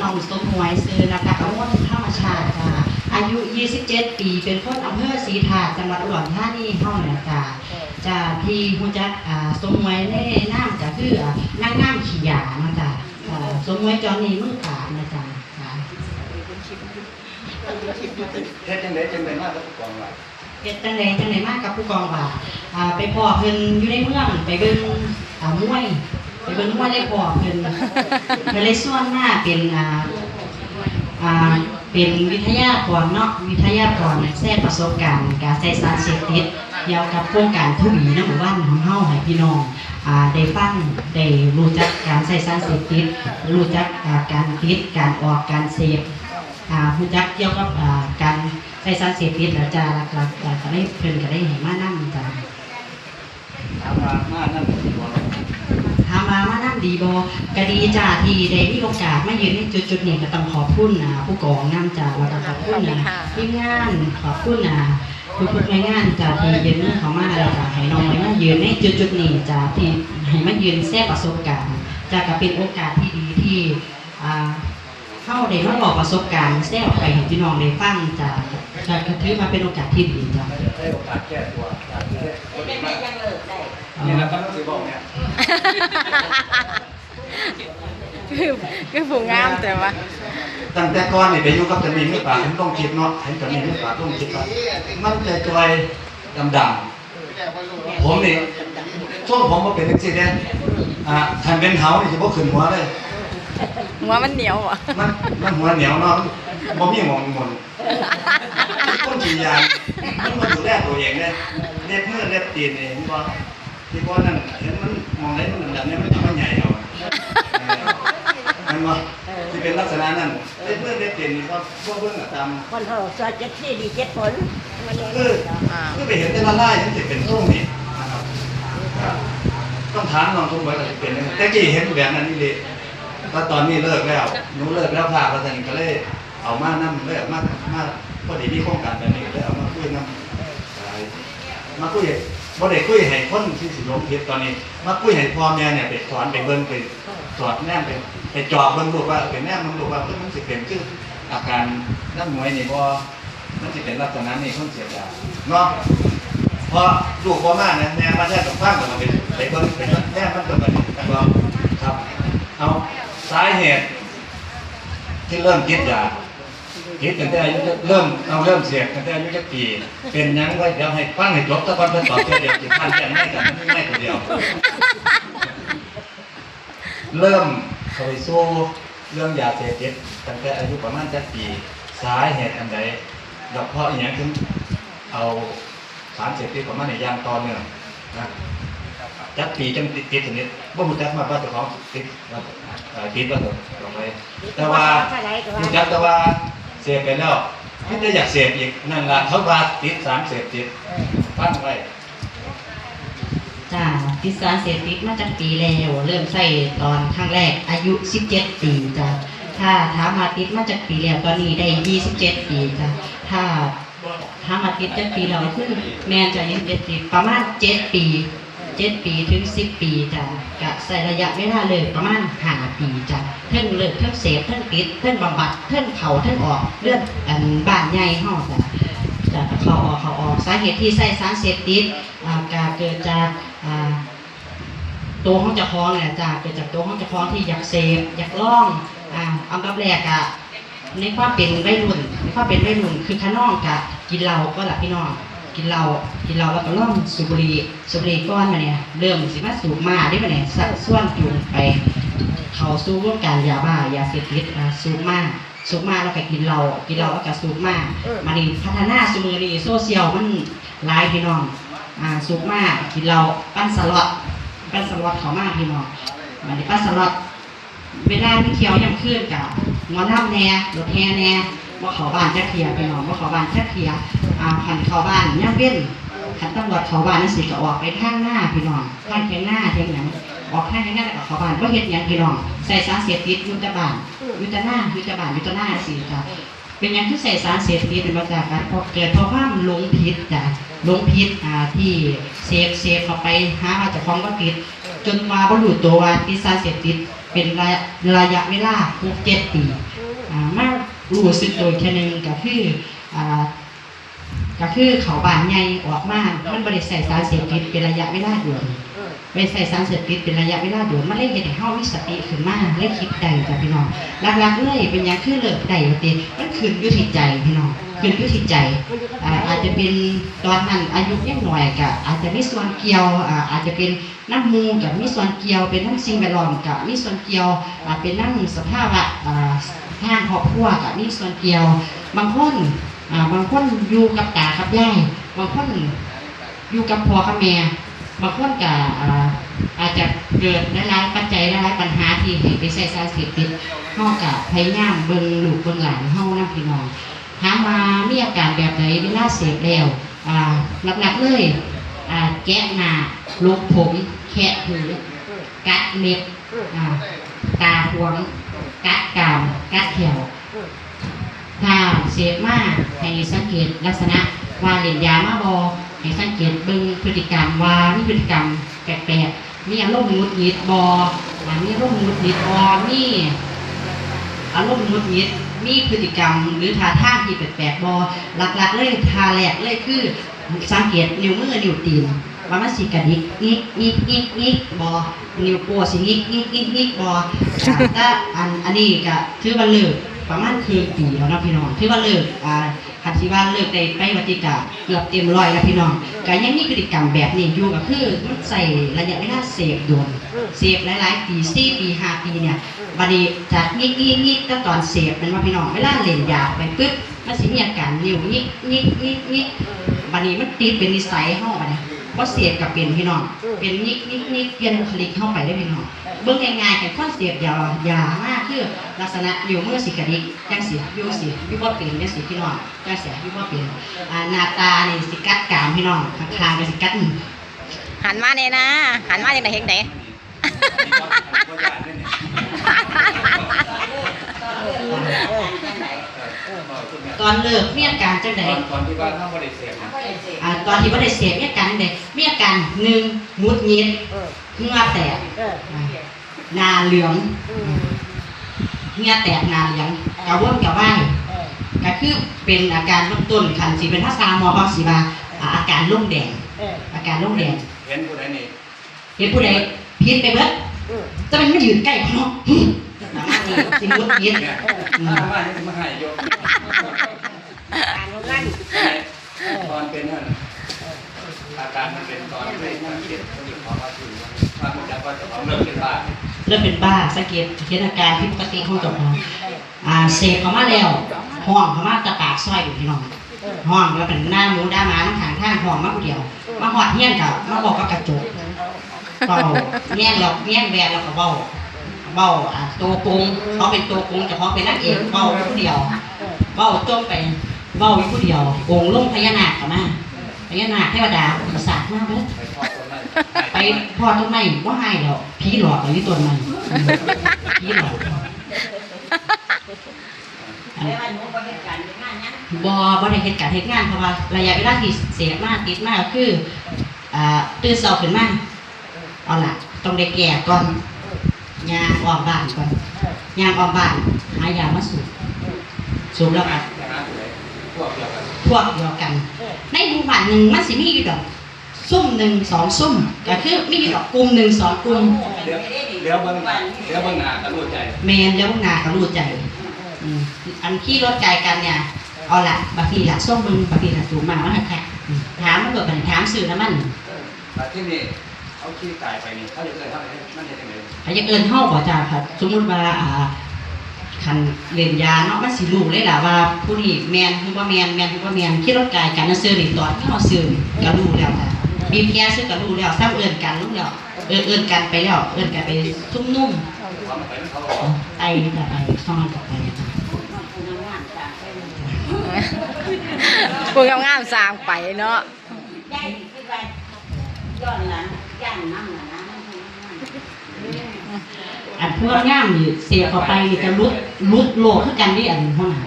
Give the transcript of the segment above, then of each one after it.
น้องสมหวยซื้อนะคะกระมวลธรรมชาติค่ะอายุ 27 ปีเป็นคนอำเภอศรีถาดจังหวัดอุดรธานีเฮาเนี่ยค่ะจะที่ฮู้จักสมหวยในนามก็คือนางงามขี้ยานะจ๊ะสมหวยจอนี่มือขาดนะจ๊ะเฮ็ดจังไดมากับผู้กองว่าเฮ็ดจังไดมากกับผู้กองว่าไปพ่อเพิ่นอยู่ในเมืองไปเบิ่งมวยไปเบิ่งมวยได้พ่อเพิ่นเลยส่วนหน้าเป็นวิทยากรเนาะวิทยากรแทรกประสบการณ์การใช้สารเสพติดเกี่ยวกับโครงการทุบีในหมู่บ้านของเฮาให้พี่น้องได้ฟังได้รู้จักการใช้สารเสพติดรู้จักการติดการออกการเสพรู้จักเกี่ยวกับการใช้สารเสพติดแล้วจะหลักๆก็ได้เพิ่นก็ได้ให้มานั่งจ้ะถามว่ามานั่นสิบ่ถามว่านั่นดีบ่ก็ดีจ้าที่ได้มีโอกาสมายืนในจุดนี้ก็ต้องขอบคุณผู้กองนำจ้าแล้วก็ขอบคุณทีมงานขอบคุณทุกหน่วยงานจ้าที่ยืนเนื้อเขามาแล้วจ้าให้น้องมายืนในจุดนี้จ้าที่ให้มายืนแชร์ประสบการณ์จ้าก็เป็นโอกาสที่ดีที่เข้าได้มาบอกประสบการณ์แชร์ออกไปให้พี่น้องได้ฟังจ้าก็ถือมาเป็นโอกาสที่ดีจ้าได้โอกาสแก้ตัวจากที่คนนี้มานี่นะต้องสิบอกเนี่ยคือผู้งามแต่ว่าตั้งแต่ก่อนนี่ไปอยู่กับจะมีมือปากผมต้องคิดเนาะเห็นจะมีมือปากต้องคิดว่ามันจะจอยดำๆผมนี่ช่วงผมมาเป็นจังซี่เด้ทันเป็นเฮานี่สิบ่ขึ้นหัวเลยหัวมันเหนียวอ่ะมันหัวเหนียวเนาะบ่มีหมองมนคนขี้ยานมันมาดูแลตัวเองเด้เล็บมือเล็บตีนนี่ผมว่าที่บ่นั่นเห็นมันมองได้มันดำๆเนี่ยมันทำให้ใหญ่เอามันว่าที่เป็นลักษณะนั้นเล็บมือเล็บตีนนี่ก็พวกเบิ่งตามคนเขาซอย7ที่ดี7ผลคือไปเห็นแต่ละลายมันสิเป็นช่วงนี้นะครับต้องถามน้องทุ่มไว้ก็สิเป็นแต่กี้เห็นแบบนั้นนี่เลยว่าตอนนี้เลิกแล้วหนูเลิกแล้วพาแล้วท่านก็เลยเอามานั่งเลยมาพอดีมีโครงการแบบนี้เลยเอามาคุยนั่งมาคุยบ่ได้คุยให้คนที่สิลงผิดตอนนี้มาคุยให้พ่อแม่เนี่ยไปสอนไปเบิ่งไปสอดแนมไปจอบเบิ่งลูกว่าเป็นแนมมันลูกว่ามันสิเป็นคืออาการนักมวยนี่บ่มันสิเป็นลักษณะนี้คนเสียยาเนาะพอลูกบ่มาเนี่ยแม่มาแท้กับฟังก็มาไปเบิ่งไปแนมมันก็แบบนี้ครับเอาสาเหตุที่เริ่มคิดยาคิดตั้งแต่อายุเริ่มเสียตั้งแต่อายุจักปีเป็นยังไงเดี๋ยวให้ฟังให้จบสักวันเพื่อตอบเดียวจะพันแค่ไม่กันไม่คนเดียวเริ่มเข้าไปสู้เรื่องยาเสพติดตั้งแต่อายุประมาณจักปีสาเหตุอันใดแล้วเพราะอย่างนี้ถึงเอาสารเสพติดเข้ามาในยางต่อเนื่องนะจักปีจังติดชนิดบ่รู้จักมาว่าเจ้าของติดว่าต่อไปแต่ว่ารู้จักแต่ว่าเสพไปแล้วไม่ได้อยากเสพอีกนั่นล่ะเขาว่าติดสารเสพติดฟังไว้จ้าติดสารเสพติดมาจากปีแล้วเริ่มใส่ตอนครั้งแรกอายุ17 ปีจ้าถ้าถามมาติดมาจากปีแล้วตอนนี้ได้27 ปีจ้าถ้าถามมาติดจากปีเราคือแม่จะ27 ปีประมาณ7 ปีถึง10 ปีจ้ะกะใส่ระยะเวลาเลยประมาณ5 ปีจ้ะเพิ่งเลิกเพิ่งเสพเพิ่งติดเพิ่งบำบัดเพิ่งเข่าเพิ่งออกเลือดบ้านใหญ่ห้องจ้ะเขาออกสาเหตุที่ใส่สารเสพติดก็เกิดจากตัวของเจ้าของเนี่ยจ้ะเกิดจากตัวของเจ้าของที่อยากเสพอยากลองอันดับแรกอะในความเป็นวัยรุ่นคือข้าน้องกะกินเหล้าก็หลับพี่น้องกินเหล้าแล้วก็ล่องสูบบุหรี่ก้อนมาเนี่ยเริ่มสิมาสูบมาได้มาเนี่ยส่วนจูงไปเขาสู้วงการยาบ้ายาเสพติดสูบมาแล้วก็กินเหล้าแล้วก็สูบมานี่พัฒนาสมือนี่โซเชียลมันหลายพี่น้องสูบมากินเหล้าปั้นสล็อตเขามาพี่น้องมาดิปั้นสล็อตเวลาที่เที่ยวย่ำคืนกับงอน้ำแน่รถแห่แน่ว่าเขาบ้านจะเคลียร์พี่น้องว่าเขาบ้านจะเคลียร์ขันเขาบ้านย่ำเว้นขันตำรวจเขาบ้านนั่นสิก็ออกไปทางหน้าพี่น้องทางเทียงหน้าเทียงหลังออกทางเทียงหน้าแล้วก็เขาบ้านว่าเห็ดยังพี่น้องใส่สารเสพติดยุตบ้านยุตหน้าสิจ้ะเป็นยังที่ใส่สารเสพติดเป็นมาจากการเกิดเพราะว่ามันลงพิษจ้ะลงพิษที่เสพเข้าไปหาว่าจะคล้องก็ติดจนมาบรรลุตัวว่าติดสารเสพติด เป็นระยะเวลา6-7 ปีมารู้สึกโดยแค่นึงก็คือเขาบ้านใหญ่ออกมามันบริใส่สารเสพติดเป็นระยะเวลาด่วนบริใส่สารเสพติดเป็นระยะเวลาด่วนมันเลยเห็นให้เฮามีสติขึ้นมาเลยคิดได้จ้ะพี่น้องหลักๆเลยเป็นอย่างคือเลิกได้ติมันขึ้นอยู่ที่ใจพี่น้องขึ้นอยู่ที่ใจอาจจะเป็นตอนนั้นอายุยังน้อยก็อาจจะมีส่วนเกี่ยวอาจจะเป็นน้ำมูกกับมีส่วนเกี่ยวเป็นน้ำสิ่งแวดล้อมกับมีส่วนเกี่ยวเป็นน้ำสภาพทางครอบครัวกับมีส่วนเกี่ยวบางคนอยู่กับตากับยายบางคนอยู่กับพ่อกับแม่บางคนก็อาจจะเกิดหลายๆปัจจัยหลายๆปัญหาที่ให้ไปใส่สารเสพติดเฮาก็พยายามเบิ่งลูกเบิ่งหลานเฮานำพี่น้องถามว่ามีอาการแบบไหนเวลาเสพแล้วหลักๆเลยแกะหน้าลูบผมแคะหูกัดเล็บตาหวงกัดกรามกัดแขวถ้าเสพมากให้สังเกตลักษณะว่าเล่นยามาบ่ให้สังเกตเบิ่งพฤติกรรมว่ามีพฤติกรรมแปลกๆมีอารมณ์หงุดหงิดบ่มีอารมณ์หงุดหงิดบ่มีอารมณ์หงุดหงิดมีพฤติกรรมหรือท่าทางที่แปลกๆบ่หลักๆเลยท่าแรกเลยคือสังเกตนิ้วมือนิ้วตีนว่ามันสิกระดิกงิกบ่นิ้วโป้สิงิกบ่ถ้าอันนี้ก็ถือว่าเลิกประมาณครึ่งปีแล้วนะพี่น้องถือว่าเลิกคันสิว่าเลิกได้ไปวัติกะเกือบเต็มร้อยแล้วพี่น้องก็ยังมีพฤติกรรมแบบนี้อยู่ก็คือมันใส่ระยะเวลาเสพโดนเสพหลายๆปี4 ปี 5 ปีเนี่ยบัดนี้จากงิกตั้งตอนเสพมันว่าพี่น้องเวลาเล่นยาไปปึ๊บมันสิมีอาการนิ้วงิกบัดนี้มันติดเป็นนิสัยเฮาบัดนี้พอเสพกับเป็นพี่น้องเป็นงิกเปลี่ยนบุคลิกเข้าไปได้พี่น้องเบิ่งง่ายๆแค่คอนเซปต์ยามากคือลักษณะนิ้วมือสิกระดิกจังสิอยู่บ่เป็นจังสิพี่น้องจังสิอยู่บ่เป็นหน้าตานี่สิกัดกรามพี่น้องข้างๆก็สิกัด หันมาเนี่ยนะหันมาจากไหนเห็นไหน ตอนเลิกมีอาการจังได๋ตอนที่ว่าถ้าบ่ได้เสพนะตอนที่บ่ได้เสพมีอาการจังได๋มีอาการ1หงุดหงิดเหงื่อแตกหน้าเหลืองเหงื่อแตกหน้าเหลืองกระวนกระวายก็คือเป็นอาการเบื้องต้นคันสิเป็นภาษาหมอเขาสิว่าอาการลงแดงอาการลงแดงเห็นผู้ใดนี่เห็นผู้ใดผิดไปเบิดจะเป็นไม่ยืนใกล้เขาเนาะประมาณนี้สิหงุดหงิดมาให้มาให้ยกตอนเป็นนั่นอาการมันเป็นตอนที่มันเกิดคนอื่นเขามาถึงว่ามันจะว่าจะเริ่มเป็นบ้าสังเกตเห็นอาการผิดปกติของเจ้าของเสพเข้ามาแล้วห้องเข้ามาตะปากซอยอยู่พี่น้องห้องแล้วเป็นหน้าหมูด้าหมาน้ำขังข้างห้องมาผู้เดียวมาหอดเฮี้ยนกับมาบอกกับกระจกเบาแง่งเราแง่งแบนเราก็เบาตัวโกงเขาเป็นตัวโกงแต่เขาเป็นนักเอกเบาผู้เดียวเบาจมไปเบาอยู่ผู้เดียวองค์ลงพญานาคเข้ามาพญานาคเทวดาประสาทมากเลยไปพอต้นไม้ว่าให้แล้วผีหลอกอยู่ต้นไม้ผีหลอกบ่ได้เหตุการณ์เหตุงานเพราะว่าระยะเวลาที่เสียมากติดมากคือตื่นเช้าขึ้นมาเอาล่ะต้องได้แก่ก่อนยางออกบ้านก่อนยางออกบ้านหายามาสูบแล้วกันพวกเดียวกันในหมู่บ้านหนึ่งมันสิมีอยู่ดอกซุ่ม1 2ซุ่มก็คือมีอยู่ดอกกลุ่ม1 2กลุ่มเดี๋ยวเบิ่งหน้าก็รู้ใจแม่นเดี๋ยวเบิ่งหน้าก็รู้ใจอันขี่รถไกลกันเนี่ยเอาล่ะบางทีล่ะส้มมึงบางทีล่ะสูบมาว่าแท้ถามมันเกิดปัญหาสื่อน้ำมันที่นี่เขาขี้ไก่ไปนี่เขาจะเกิดเท่าไหร่นั่นจะเป็นไงเขาจะเกินเท่าบ่จ้าครับสมมุติว่าคันเล่นยาเนาะมันสิรู้เลยล่ะว่าผู้นี้แมนหรือว่าแมนขี่รถไกลกันซื้อนี่ตอนที่เฮาซื้อก็รู้แล้วจ้ะบีบแก้ซื้อก็รู้แล้วซ้ำเอิ้นกันรู้แล้วเอิ้นกันไปแล้วเอิ้นกันไปชุ่มนุ่มไอ้แต่ไปซ่อนไปพูดงามๆสร้างไปเนาะอันพวกงามนี่เสียเข้าไปนี่จะลุดโลกคือกันนี่อันเท่านั้น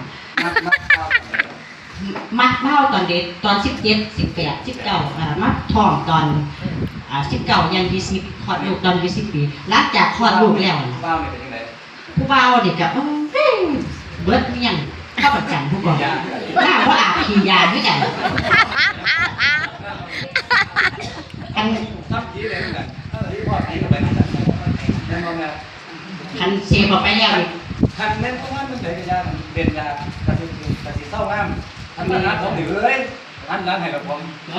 มัดเมาตอนเด็กตอน17 18 19มัดท้องตอน19ยัง20คลอดลูกตอน20ปีหลังจากคลอดลูกแล้ว บ้าวนี่เป็นยังไง ผู้บ่าวเด็กกับเบิดเมียงเข้าประกันผู้บอกหน้าว่าอาบขี้ยาด้วยกันอัน ทับผีเลยเหมือนกันผีพ่อผีก็ไปเหมือนกันนั่นมองไง คันเสียบอกไปแล้วนี่ คันเล่นเพราะว่ามันเป็นยาเป็นยากระสิเศร้างามอันนั้นผมหรือเลยอันนั้นให้กับผม